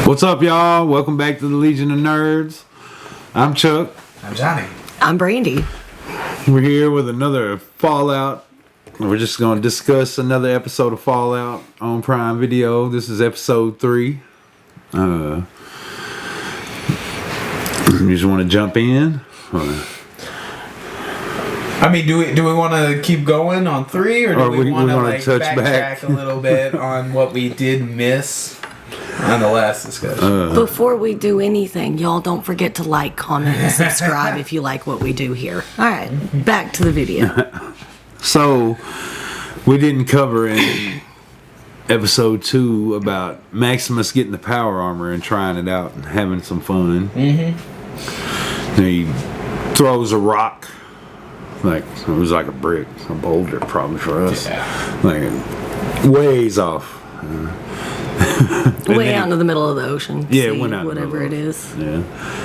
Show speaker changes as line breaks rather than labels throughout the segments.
What's up, y'all? Welcome back to the Legion of Nerds. I'm Chuck.
I'm Johnny.
I'm Brandy.
We're here with another Fallout. We're just going to discuss another episode of Fallout on Prime Video. This is episode 3. You just want to jump in?
I mean, do we want to keep going on 3, or do we want to like
touch
backtrack
back
a little bit on what we did miss on the last discussion?
Before we do anything, y'all don't forget to like, comment, and subscribe if you like what we do here. All right, back to the video.
So, we didn't cover in episode 2 about Maximus getting the power armor and trying it out and having some fun. Mm-hmm. He throws a rock. Like, it was like a brick, a boulder probably for us.
Yeah.
Like, ways off.
Way out into the middle of the ocean.
Yeah,
Sea,
it went out.
whatever it is.
Yeah.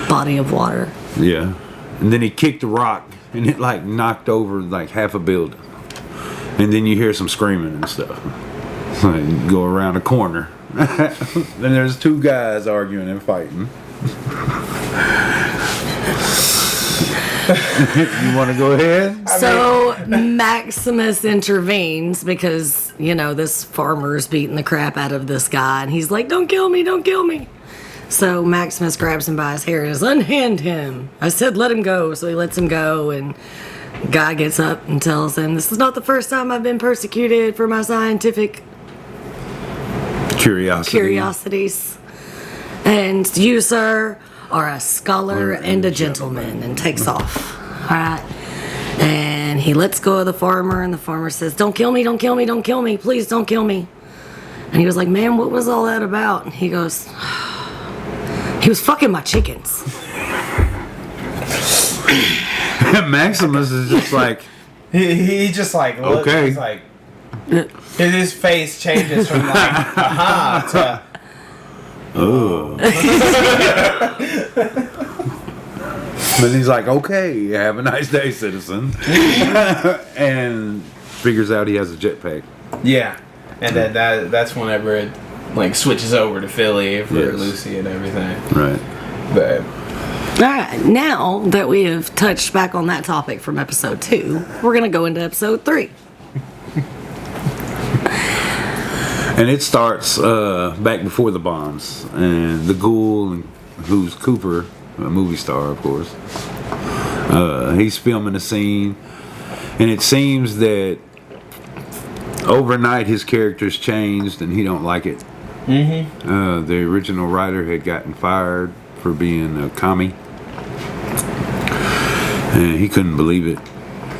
Body of water.
Yeah. And then he kicked the rock and it like knocked over like half a building. And then you hear some screaming and stuff. So you go around the corner. Then there's 2 guys arguing and fighting. You want to go ahead?
So Maximus intervenes because, you know, this farmer's beating the crap out of this guy. And he's like, don't kill me, don't kill me. So Maximus grabs him by his hair and says, unhand him. I said, let him go. So he lets him go. And the guy gets up and tells him, this is not the first time I've been persecuted for my scientific curiosities. And you, sir, are a scholar and a gentleman, and takes off. All right. And he lets go of the farmer, and the farmer says, don't kill me, don't kill me, don't kill me, please don't kill me. And he was like, man, what was all that about? And he goes, he was fucking my chickens.
Maximus is just like,
He just like looks,
okay.
He's like, his face changes from like aha to
oh. But he's like, okay, have a nice day, citizen. And figures out he has a jetpack.
yeah. And then that's whenever it like switches over to Philly for
Yes.
Lucy and everything.
Right.
But
All right, now that we have touched back on that topic from episode 2, we're going to go into episode 3.
And it starts back before the bombs. And the ghoul, who's Cooper, a movie star, of course, he's filming a scene. And it seems that overnight his character's changed and he don't like it. Mm-hmm. The original writer had gotten fired for being a commie. And he couldn't believe it.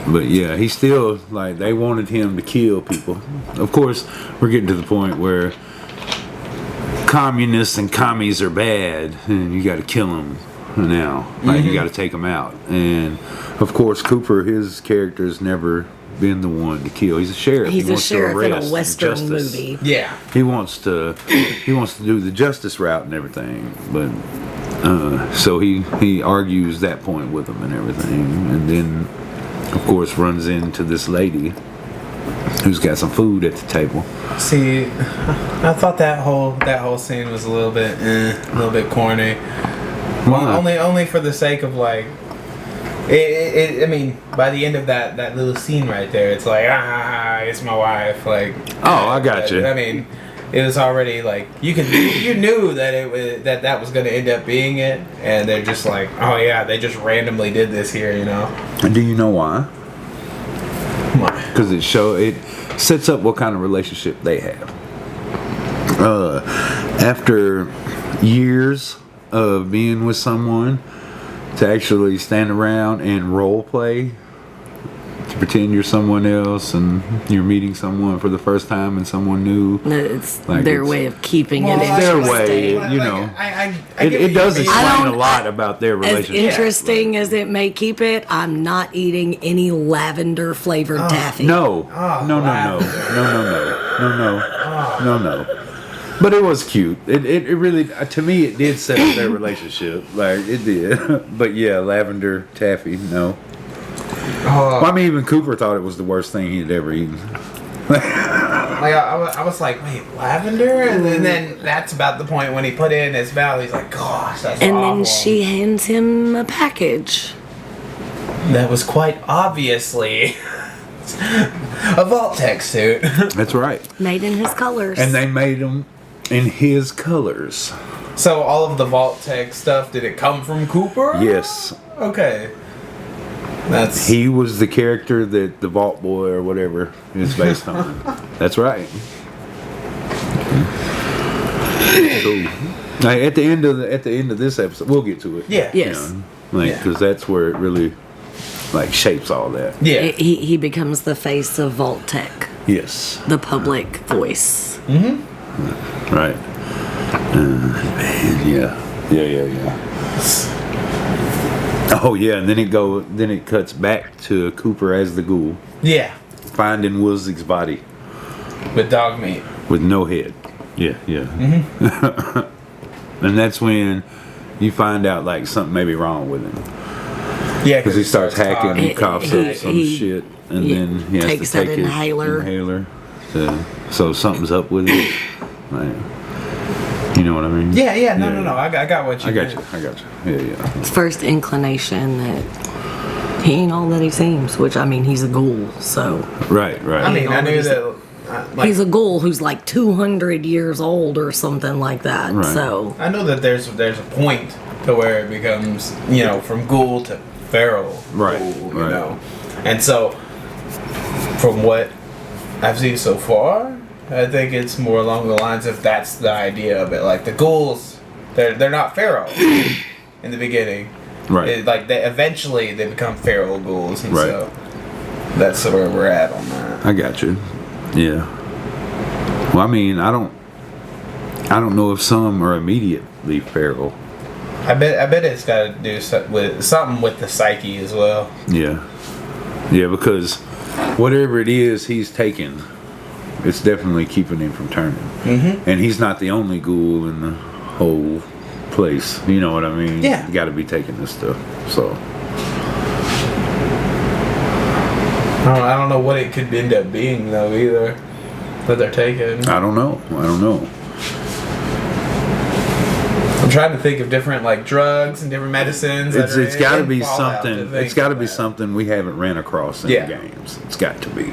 But yeah, he still, like, they wanted him to kill people. Of course, we're getting to the point where communists and commies are bad, and you got to kill them now. Like, you got to take them out. And of course, Cooper, his character's never been the one to kill. He's a sheriff.
He's
he
a
wants
sheriff
to
in
arrest
a Western
justice.
movie.
yeah.
He wants to do the justice route and everything, but so he argues that point with him and everything, and then of course runs into this lady who's got some food at the table.
See, I thought that whole scene was a little bit corny.
Why?
Only for the sake of like, I mean, by the end of that little scene right there, it's like it's my wife. Like,
Oh, I got you.
I mean, it was already like you knew that it was that was going to end up being it, and they're just like, oh yeah, they just randomly did this here, you know.
And do you know why?
Why?
Because it sets up what kind of relationship they have. After years of being with someone, to actually stand around and role play, to pretend you're someone else and you're meeting someone for the first time and someone new.
It's
Like,
their
it's-
way of keeping
Well,
it
it's
their
interesting.
way, you know.
I
It
get what
does
you mean.
explain a
don't-
lot about their
As
relationship.
interesting as it may keep it, I'm not eating any lavender flavored taffy.
No,
Oh,
no. But it was cute. It really, to me, it did set up their relationship. Like, it did. But yeah, lavender taffy, no. Well, I mean, even Cooper thought it was the worst thing he'd ever eaten.
Like I was like, wait, lavender, and then that's about the point when he put it in his mouth. He's like, gosh, that's
And
awful.
then she hands him a package.
That was quite obviously a Vault-Tec suit.
That's right.
Made in his colors.
And they made them in his colors.
So all of the Vault-Tec stuff, did it come from Cooper?
Yes.
Okay. That's
He was the character that the Vault Boy or whatever is based on. That's right. Cool. Now, at the end of this episode, we'll get to it.
yeah.
Yes.
Like,
Yeah.
because that's where it really like shapes all that.
Yeah.
He becomes the face of Vault-Tec,
Yes.
the public voice.
Right. Man, yeah. Oh yeah, and then it cuts back to Cooper as the ghoul
Yeah.
finding Wozniak's body
With dog meat.
with no head. Yeah. And that's when you find out like something may be wrong with him
Yeah,
because he starts hacking
talking.
and coughs up some
he-
shit, and
he
then he has
takes
to take
that
his
inhaler.
inhaler. So something's up with it. Like, you know what I mean?
Yeah, no. I got what you
I got
meant.
you. Yeah.
His first inclination that he ain't all that he seems, which I mean, he's a ghoul, so.
Right.
I mean, I knew that. Like,
He's a ghoul who's like 200 years old or something like that,
Right.
so.
I know that there's a point to where it becomes, from ghoul to feral.
Right,
Ghoul,
right.
You know, and so from what I've seen so far, I think it's more along the lines of that's the idea of it. Like the ghouls, they're not feral in the beginning.
Right.
They eventually they become feral ghouls, and
Right.
so that's where we're at on that.
I got you. Yeah. Well, I mean, I don't know if some are immediately feral.
I bet it's got to do something with the psyche as well.
Yeah. Yeah, because whatever it is he's taking, it's definitely keeping him from turning. Mm-hmm. And he's not the only ghoul in the whole place. You know what I mean?
Yeah.
You got to be taking this stuff. So.
I don't know what it could end up being though either that they're taking.
I don't know.
I'm trying to think of different like drugs and different medicines.
It's got to
in
be
Fallout
something.
think
It's got to
of
be
that.
something we haven't ran across in
Yeah.
the games. It's got to be.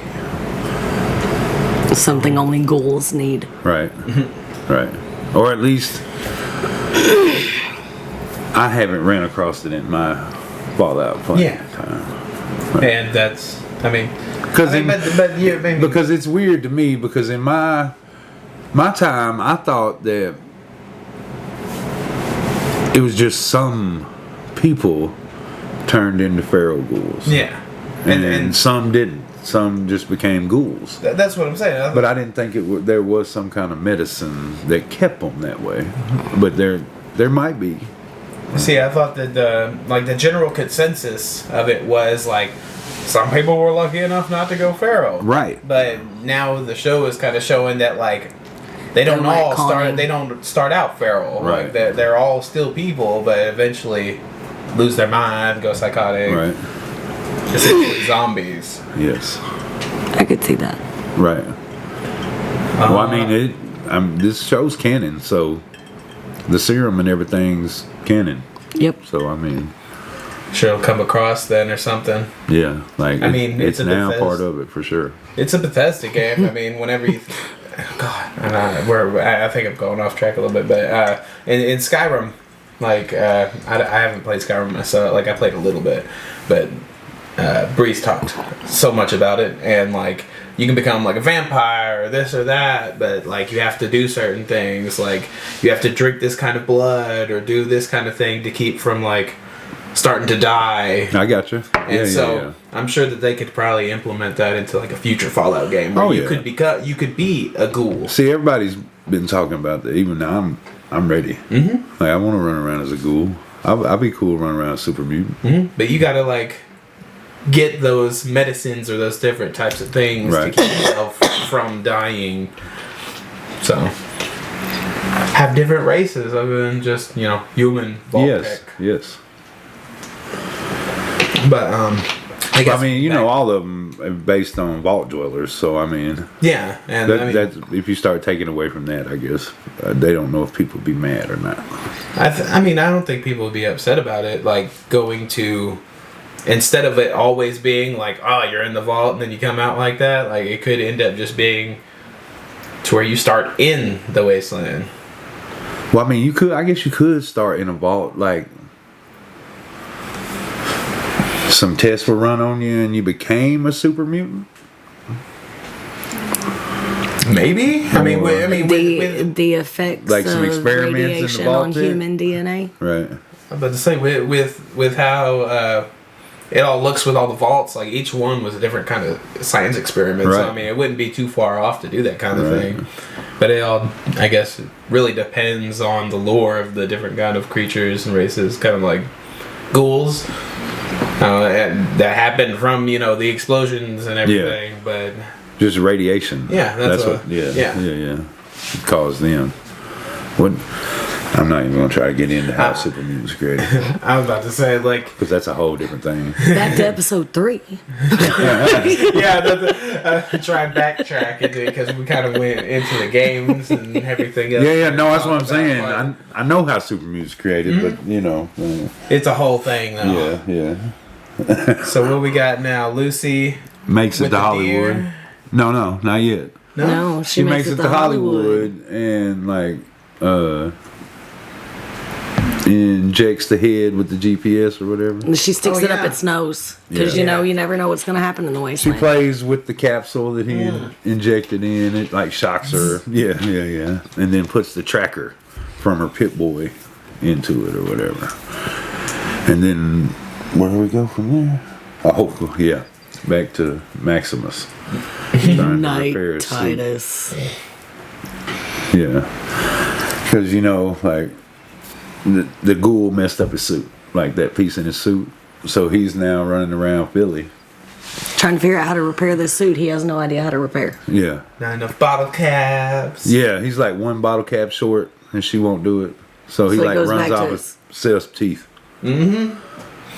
Something only ghouls need.
Right. Right. Or at least I haven't ran across it in my Fallout playing
Yeah.
time.
And that's, I mean,
Because
but yeah, maybe
because it's weird to me because in my time I thought that it was just some people turned into feral ghouls.
yeah,
And some didn't. Some just became ghouls.
that's what I'm saying.
But I didn't think there was some kind of medicine that kept them that way. But there might be.
See, I thought that the general consensus of it was like some people were lucky enough not to go feral.
Right.
But now the show is kind of showing that like they don't
They're
all
retconning.
they don't start out feral.
Right.
Like they're all still people, but eventually lose their mind, go psychotic.
Right.
Essentially zombies.
Yes.
I could see that.
Right. Well, I mean, this show's canon, so the serum and everything's canon.
Yep.
So I mean,
Sure, it'll come across then or something.
yeah, like
I mean,
it's
it's a
now
Bethesda-
part of it for sure.
It's a Bethesda game. I mean, whenever you, God, and I think I'm going off track a little bit, but in Skyrim, like I haven't played Skyrim myself. Like I played a little bit, but Breeze talked so much about it, and like you can become like a vampire or this or that, but like you have to do certain things, like you have to drink this kind of blood or do this kind of thing to keep from like starting to die.
I got you.
And so I'm sure that they could probably implement that into like a future Fallout game where you could be a ghoul.
See, everybody's been talking about that. Even now, I'm ready. Mm-hmm. Like I want to run around as a ghoul. I'll be cool running around as a super mutant.
Mm-hmm. But you gotta like get those medicines or those different types of things
Right.
to keep yourself from dying. So have different races other than just human Vault-Tec.
Yes.
But I guess
I mean, you know, all of them are based on vault dwellers. So I mean,
Yeah, and I mean,
that's if you start taking away from that, I guess they don't know if people would be mad or not.
I mean, I don't think people would be upset about it. Like going to, instead of it always being like, oh, you're in the vault and then you come out like that. Like it could end up just being to where you start in the wasteland.
Well, I mean, I guess you could start in a vault, like some tests were run on you and you became a super mutant.
Maybe. I mean,
The effects
Like some
of
experiments in the
radiation
vault
on
there?
human DNA.
Right.
I'm about to say with how it all looks with all the vaults, like each one was a different kind of science experiment. So
Right.
I mean, it wouldn't be too far off to do that kind of
Right.
thing. But it all, I guess, it really depends on the lore of the different kind of creatures and races, kind of like ghouls. That happened from the explosions and everything, but
Just radiation.
Yeah, that's
what.
yeah.
Yeah. It caused them. What? I'm not even gonna try to get into how super mutants created
I was about to say like
because that's a whole different thing.
Back to episode 3.
try and backtrack it because we kind of went into the games and everything else.
Yeah. No, that's what I'm saying. I know how super mutants created, but
It's a whole thing though.
yeah.
So what we got now, Lucy?
Makes it
With
to
the
Hollywood.
deer?
No, not yet.
No, she makes it to Hollywood.
and like injects the head with the GPS or whatever.
She sticks
Oh,
it up
yeah.
its nose because
Yeah.
you never know what's going to happen in the
She
wasteland.
plays with the capsule that he injected in. It like shocks her. Yeah. And then puts the tracker from her Pit Boy into it or whatever. And then where do we go from there? Oh, yeah. Back to Maximus. Trying to
Night
repair his suit.
Titus.
Yeah. Because, like, the ghoul messed up his suit. Like, that piece in his suit. So he's now running around Philly.
Trying to figure out how to repair this suit he has no idea how to repair.
Yeah.
Not enough bottle caps.
Yeah, he's like one bottle cap short, and she won't do it. So he
So he
like
goes
runs
back
off
to
and sells teeth.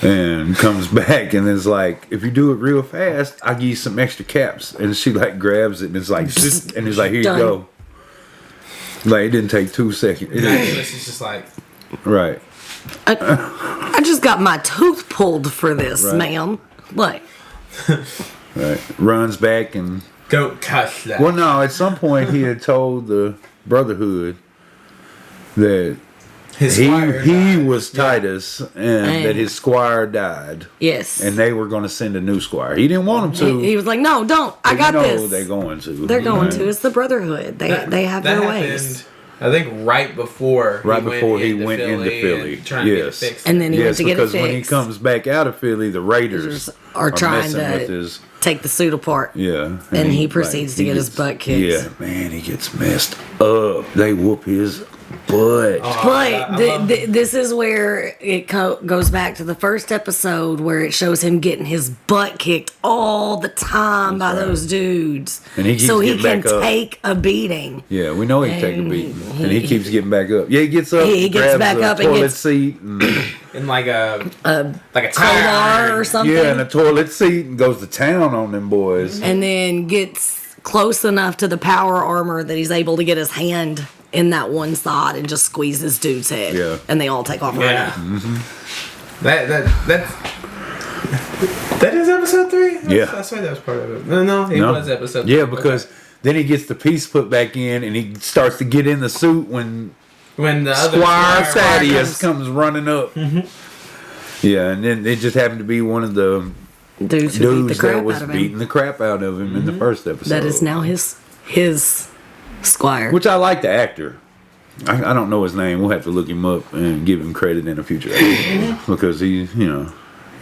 And comes back and is like, if you do it real fast, I'll give you some extra caps. And she like grabs it and it's like, and he's like, here you
Done.
go. Like it didn't take 2 seconds. It didn't-
This is just like
right.
I just got my tooth pulled for this,
Right.
ma'am. What?
Right. Runs back and
don't cuss that.
well, no. At some point, he had told the Brotherhood that
His squire
he
died.
was Titus and that his squire died.
Yes.
And they were going to send a new squire. He didn't want him to.
He was like, no, don't. I got this.
They're going to.
They're going
Right.
to. It's the Brotherhood. They have
that
their
happened,
ways.
I think right before
He went into Philly.
and trying to get it
Yes.
fixed.
And then he went to get it
because when he
fixed.
comes back out of Philly, the Raiders
Are trying
messing
to
with his.
take the suit apart.
Yeah.
And he proceeds to get his butt kicked.
Yeah, man, he gets messed up. They whoop his butt.
But this is where it goes back to the first episode where it shows him getting his butt kicked all the time by
right.
those dudes.
And he keeps
so he
getting
can
back up.
take a beating.
Yeah, we know he can take a beating. And he keeps getting back up. Yeah, he gets up.
He gets
grabs
back
the
up and
toilet
gets-
seat. And,
in like a
Crowbar
tire.
or something.
yeah, and the toilet seat and goes to town on them boys.
And then gets close enough to the power armor that he's able to get his hand in that one side and just squeeze this dude's head.
Yeah.
And they all take off
Yeah.
running.
That is episode 3.
Yeah.
I swear that was part of it. No, it
No.
was episode 3.
Yeah, because then he gets the piece put back in and he starts to get in the suit when
when the other
Squire
squire
Thaddeus comes running up. Yeah, and then it just happened to be one of the
Dudes who beat the
dudes
crap
that was
out of him.
beating the crap out of him in the first episode.
That is now his squire.
Which I like the actor. I don't know his name. We'll have to look him up and give him credit in a future episode because he, he'll
The one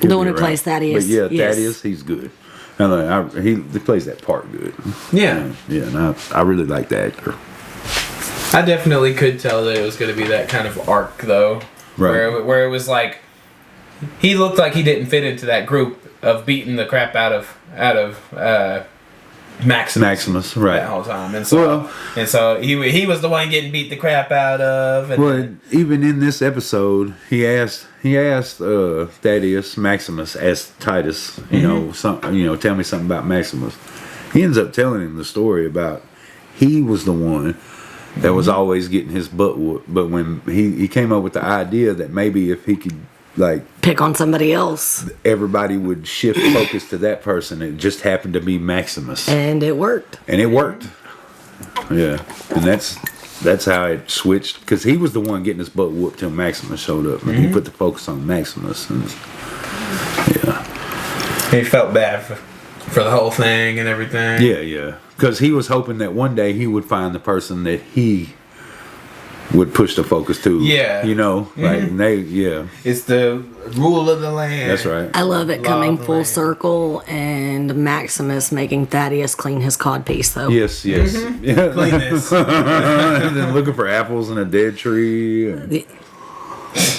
be
who
around.
plays Thaddeus.
But yeah,
Yes.
Thaddeus, he's good. And he plays that part good.
Yeah.
Yeah, and I really like the actor.
I definitely could tell that it was going to be that kind of arc, though,
Right.
where it was like he looked like he didn't fit into that group of beating the crap out of Maximus,
right.
that whole time, and so he was the one getting beat the crap out of. And
well, even in this episode, he asked Thaddeus Maximus asked Titus, tell me something about Maximus. He ends up telling him the story about he was the one that was always getting his butt whooped, but when he came up with the idea that maybe if he could
pick on somebody else,
everybody would shift focus to that person. It just happened to be Maximus,
and it worked.
Yeah, and that's how it switched, because he was the one getting his butt whooped till Maximus showed up, and he put the focus on Maximus, and
he felt bad for the whole thing and everything.
Yeah, because he was hoping that one day he would find the person that he would push the focus to.
Yeah.
It's
the rule of the land.
That's right.
I love it coming full circle, and Maximus making Thaddeus clean his codpiece, though.
Yes. Yeah.
Clean this.
And then looking for apples in a dead tree.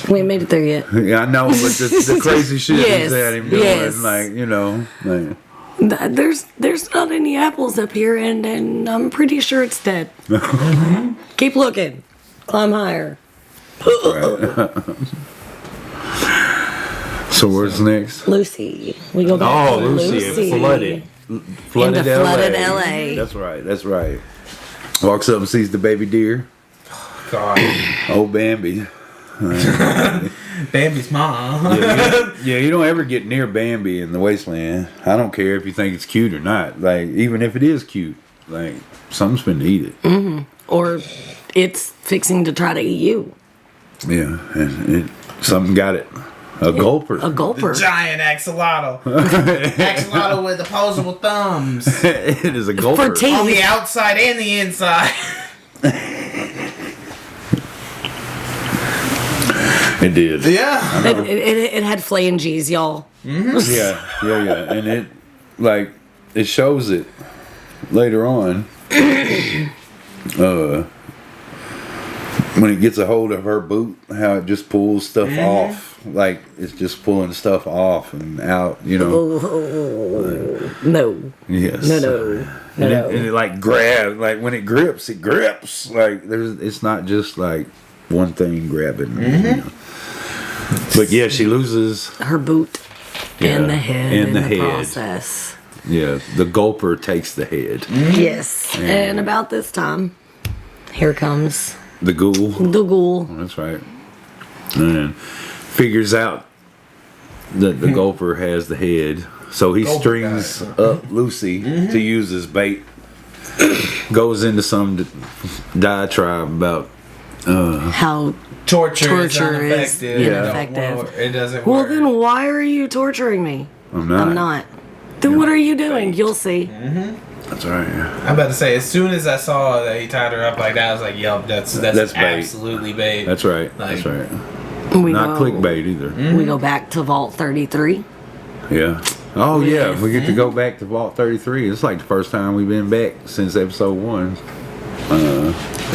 We ain't made it there yet.
Yeah, I know, but the crazy shit he's had him doing,
There's not any apples up here, and I'm pretty sure it's dead. Keep looking. Climb higher.
So where's next?
Lucy. We go back to
Lucy. Flooded LA. That's right. Walks up and sees the baby deer.
God.
Old Bambi.
Bambi's mom.
You don't ever get near Bambi in the wasteland. I don't care if you think it's cute or not. Like, even if it is cute, like, something's been to eat it.
Mm-hmm. Or it's fixing to try to eat you.
Yeah, and something got it. A gulper.
The giant axolotl. Axolotl with opposable thumbs.
It is a gulper.
For teeth.
On the outside and the inside.
It did.
Yeah.
It had phalanges, y'all.
Mm-hmm. Yeah. And it shows it later on. When it gets a hold of her boot, how it just pulls stuff off. Like, it's just pulling stuff off and out,
No.
Yes.
No.
And it like grabs, like when it grips. Like, it's not just like one thing grabbing. But yeah, she loses
her boot and the head in the process.
Yeah, the gulper takes the head.
Yes. And about this time, here comes
the ghoul.
The ghoul.
That's right. And figures out that the gulper has the head. So he strings up Lucy to use as bait. Goes into some diatribe about
how torture is ineffective.
It doesn't work. Well, then why are you torturing me?
I'm not.
Then what are you doing? You'll see.
That's right.
I'm about to say, as soon as I saw that he tied her up like that, I was like, "Yup, that's absolutely bait."
That's right. That's right. Not clickbait either.
We go back to Vault 33.
Yeah. Oh yeah, we get to go back to Vault 33. It's like the first time we've been back since episode 1.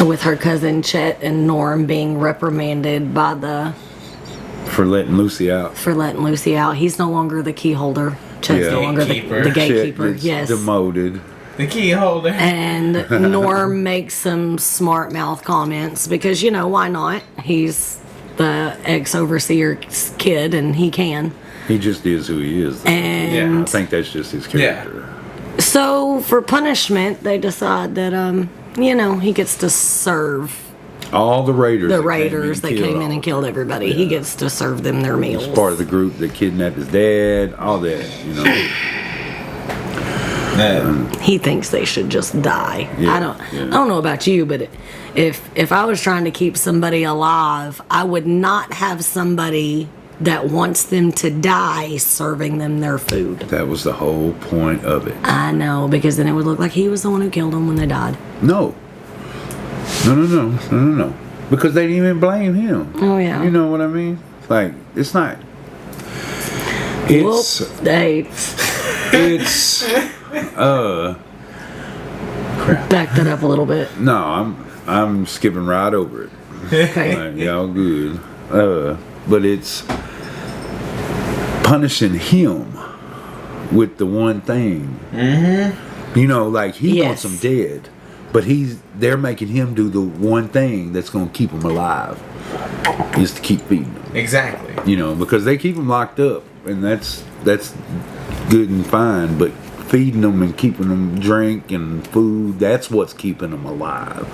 With her cousin Chet and Norm being reprimanded by
for letting Lucy out.
He's no longer the key holder. Chet's no longer the gatekeeper.
Yes. Demoted.
The key holder.
And Norm makes some smart mouth comments because, why not? He's the ex-overseer's kid and he can.
He just is who he is.
And
I think that's just his character.
Yeah. So for punishment, they decide that, he gets to serve
all the raiders.
That came in and killed everybody. Yeah. He gets to serve them their meals.
He's part of the group that kidnapped his dad. All that,
he thinks they should just die. Yeah, I don't know about you, but if I was trying to keep somebody alive, I would not have somebody that wants them to die serving them their food.
That was the whole point of it.
I know, because then it would look like he was the one who killed them when they died.
No. Because they didn't even blame him.
Oh yeah.
You know what I mean? Like, it's not. It's
back that up a little bit.
No, I'm skipping right over it.
Okay.
Like, y'all good. But it's punishing him with the one thing You know, like he
Yes.
wants them dead, but they're making him do the one thing that's going to keep him alive, is to keep feeding them.
Exactly.
You know, because they keep them locked up, and that's good and fine, but feeding them and keeping them drink and food, that's what's keeping them alive.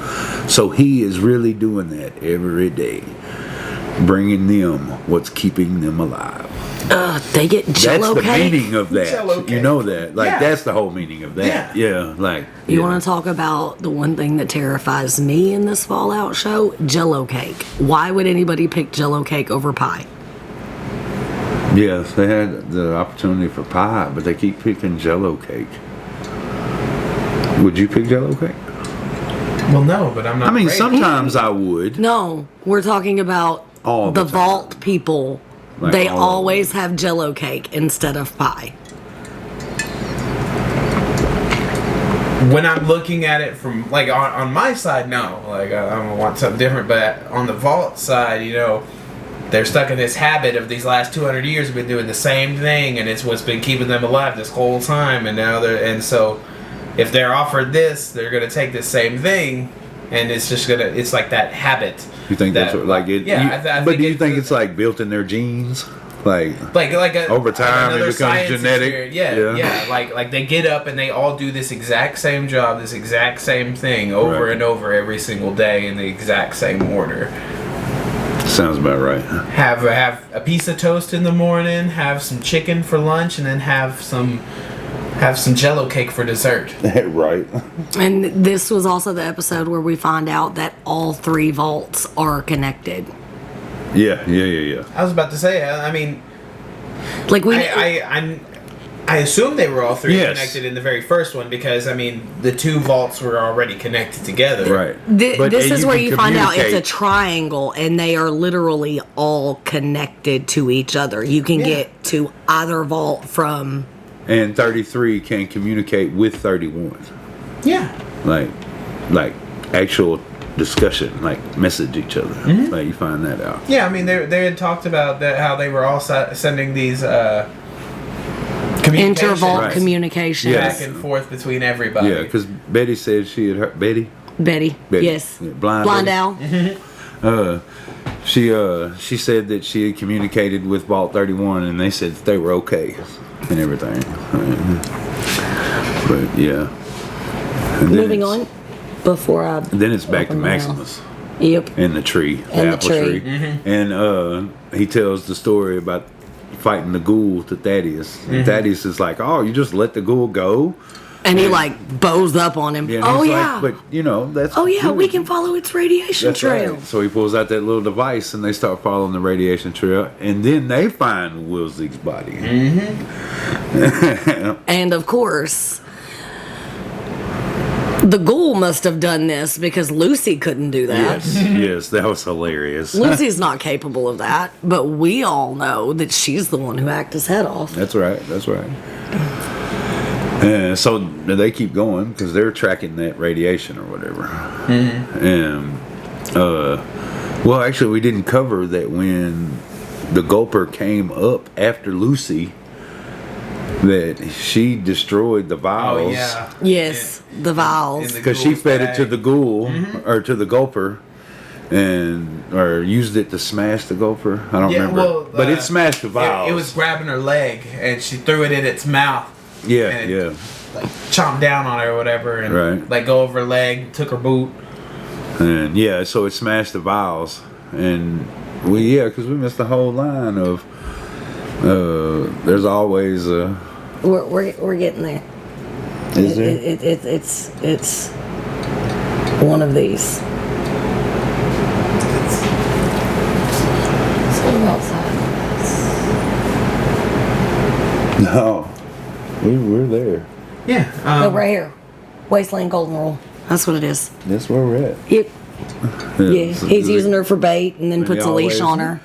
So he is really doing that every day, bringing them what's keeping them alive.
They get Jello
That's the
cake.
meaning of that.
Jell-O
You
cake.
know that. Like,
Yeah.
that's the whole meaning of that. Yeah. Like,
You
yeah.
want to talk about the one thing that terrifies me in this Fallout show? Jello cake. Why would anybody pick Jello cake over pie?
Yes, they had the opportunity for pie, but they keep picking Jell-O cake. Would you pick Jell-O cake?
Well, no, but I'm not.
I mean,
afraid.
sometimes I would.
No, we're talking about
All the
the
time.
vault people.
Like
They
all of them.
always have Jello cake instead of pie.
When I'm looking at it from like on my side, no, like I don't want something different. But on the vault side, you know, they're stuck in this habit of these last 200 years have been doing the same thing, and it's what's been keeping them alive this whole time. And now so if they're offered this, they're gonna take the same thing, and it's like that habit.
You think that's
that-
what, like it?
Yeah,
you-
I
but do you
it's-
think it's like built in their genes? Like,
like
Over time, it
another
becomes
science
genetic.
experience. Yeah,
Yeah.
yeah. Like they get up and they all do this exact same job, this exact same thing over
Right.
and over every single day in the exact same order.
sounds about right.
Have a piece of toast in the morning, have some chicken for lunch, and then have some Jello cake for dessert.
Right.
And this was also the episode where we find out that all three vaults are connected.
Yeah.
I was about to say, I mean,
Like we
I assume they were all three
Yes.
connected in the very first one because I mean the two vaults were already connected together.
Right.
This is where
can
you find out it's a
communicate.
triangle and they are literally all connected to each other. You can
Yeah.
get to either vault from
And 33 can communicate with 31.
Yeah.
Like actual discussion, like message each other.
Mm-hmm.
Like you find that out.
Yeah, I mean, they had talked about that how they were all sending these communications
intervault
Right.
communication.
Yeah.
back and forth between everybody.
Yeah, because Betty said she had heard Betty.
Betty.
Betty.
Yes.
Yeah, blind
Blondell.
She said that she had communicated with Vault 31 and they said that they were okay and everything. But yeah. And then
Moving
it's-
on. Before I.
Then it's back to
open my mouth.
Maximus
Yep.
in the tree,
In the
apple
tree.
tree. And he tells the story about fighting the ghoul to Thaddeus. And Thaddeus is like, "Oh, you just let the ghoul go?"
And he like bows up on him.
Yeah, and
Oh
he's
yeah.
like, but you know, that's
Oh yeah,
good.
we can follow its radiation
That's
trail.
right. So he pulls out that little device and they start following the radiation trail, and then they find Wilsey's body.
And of course, the ghoul must have done this because Lucy couldn't do that.
Yes, that was hilarious.
Lucy's not capable of that, but we all know that she's the one who hacked his head off.
That's right. That's right. And so they keep going because they're tracking that radiation or whatever. And well, actually, we didn't cover that when the Gulper came up after Lucy, that she destroyed the
Oh
vials.
yeah.
Yes, the vials.
in the
Because she
ghoul's
fed it
bag.
to the ghoul or to the Gulper, or used it to smash the Gulper. I don't
Yeah,
remember,
well,
but it smashed the
It,
vials.
it was grabbing her leg and she threw it in its mouth.
yeah,
and
yeah.
Like chomped down on her or whatever, and
Right.
let go of her leg, took her boot.
And yeah, so it smashed the vials, and because we missed the whole line of there's always a.
We're getting there.
Is there?
It's one of these. So outside.
No, we're there.
Yeah.
Oh, right here. Wasteland Golden Rule. That's what it is.
That's where we're at.
Yep. Yeah,
So
he's using her for bait and then
And
puts
he
a leash
always-
on her.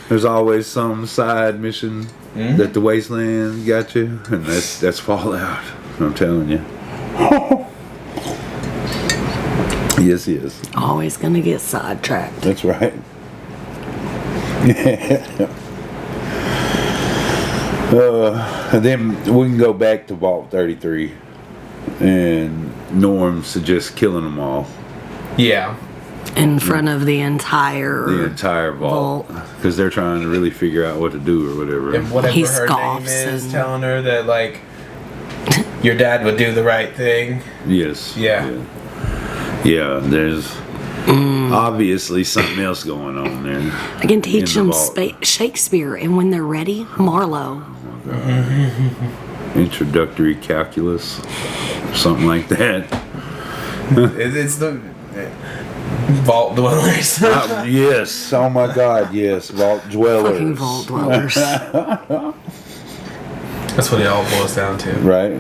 There's always some side mission that the Wasteland got you, and that's Fallout. I'm telling you. Yes, yes.
Always gonna get sidetracked.
That's right. And then we can go back to Vault 33. and Norm suggests killing them all.
Yeah.
In front of the entire
vault, because they're trying to really figure out what to do or whatever.
And whatever
He
her name
scoffs
is,
and-
telling her that like your dad would do the right thing.
Yes.
Yeah.
Yeah, there's obviously something else going on there.
I can teach
in
them
the vault.
Shakespeare, and when they're ready, Marlowe.
Introductory calculus, something like that.
It's the vault dwellers.
Yes, oh my God, yes, vault dwellers.
Fucking vault dwellers.
That's what it all boils down to.
Right.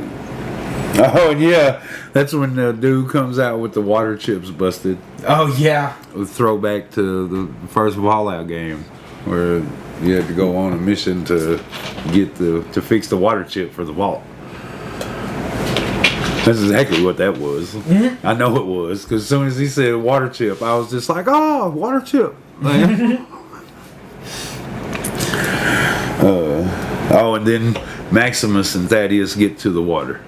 Oh, and yeah, that's when the dude comes out with the water chips busted.
Oh yeah.
A throwback to the first Fallout game, where you had to go on a mission to fix the water chip for the vault. That's exactly what that was. Mm-hmm. I know it was, because as soon as he said water chip, I was just like, oh, water chip. And then Maximus and Thaddeus get to the water.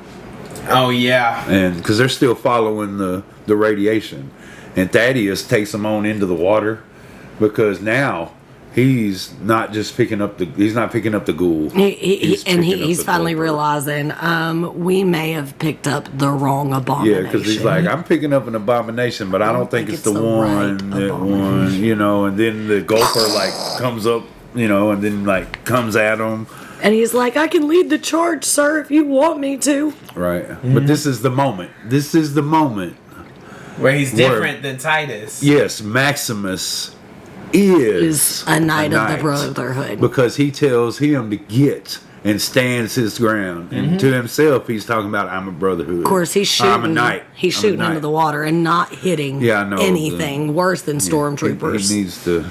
Oh yeah.
And because they're still following the radiation. And Thaddeus takes them on into the water, because now he's not just picking up the ghoul.
He's
the
finally
gulper.
realizing we may have picked up the wrong abomination.
Yeah, because he's like, I'm picking up an abomination, but I don't think it's the one
right
that one, and then the gopher like comes up, and then like comes at him.
And he's like, I can lead the charge, sir, if you want me to.
Right. But this is the moment.
Where he's different than Titus.
Yes, Maximus is
a knight of the Brotherhood.
Because he tells him to get and stands his ground. And to himself, he's talking about, I'm a brotherhood.
Of course, he's shooting.
I'm a knight.
He's shooting into the water and not hitting anything worse than stormtroopers.
He needs to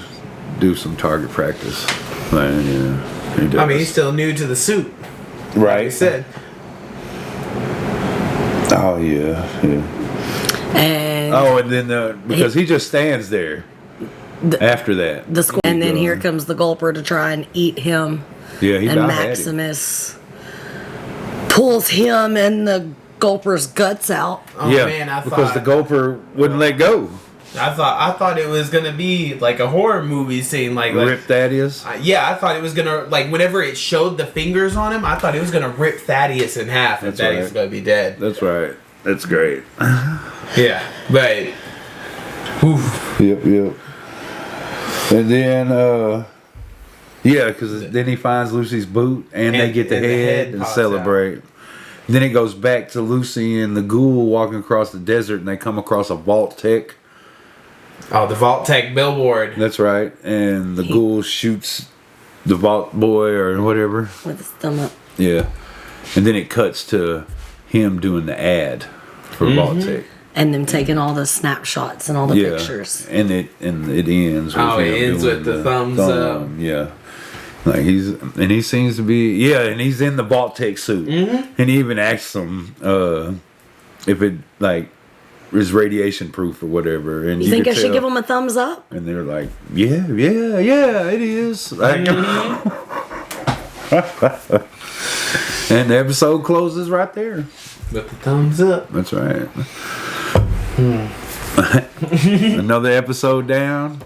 do some target practice. He does.
I mean, he's still new to the suit.
Right.
Like he said.
Oh, yeah. And then because he just stands there after that.
And then here comes the Gulper to try and eat him.
Yeah, he
and
about had him.
Maximus pulls him and the Gulper's guts out.
Oh man,
because the Gulper wouldn't let go.
I thought it was gonna be like a horror movie scene, like
Rip Thaddeus.
Yeah, I thought it was gonna, like, whenever it showed the fingers on him, I thought it was gonna rip Thaddeus in half, and Thaddeus was gonna be dead.
That's right. That's great.
Yeah, but. Oof.
Yep. And then, because then he finds Lucy's boot, and they get the head and celebrate. Then it goes back to Lucy and the ghoul walking across the desert, and they come across a Vault Tech.
Oh, the Vault Tech billboard.
That's right. And the ghoul shoots the Vault Boy or whatever.
With his thumb up.
Yeah. And then it cuts to him doing the ad for Vault Tech.
And them taking all the snapshots and all the pictures.
And it ends with
it ends with the thumbs up.
Yeah. Like he seems to be and he's in the Vault Tech suit. And he even asks them if it like is radiation proof or whatever. And
you think I should give him a thumbs up?
And they're like, yeah, it is. And the episode closes right there.
With the thumbs up.
That's right. Another episode down.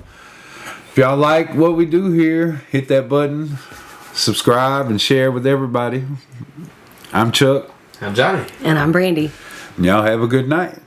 If y'all like what we do here, hit that button, subscribe, and share with everybody. I'm Chuck.
I'm Johnny.
And I'm Brandy.
And y'all have a good night.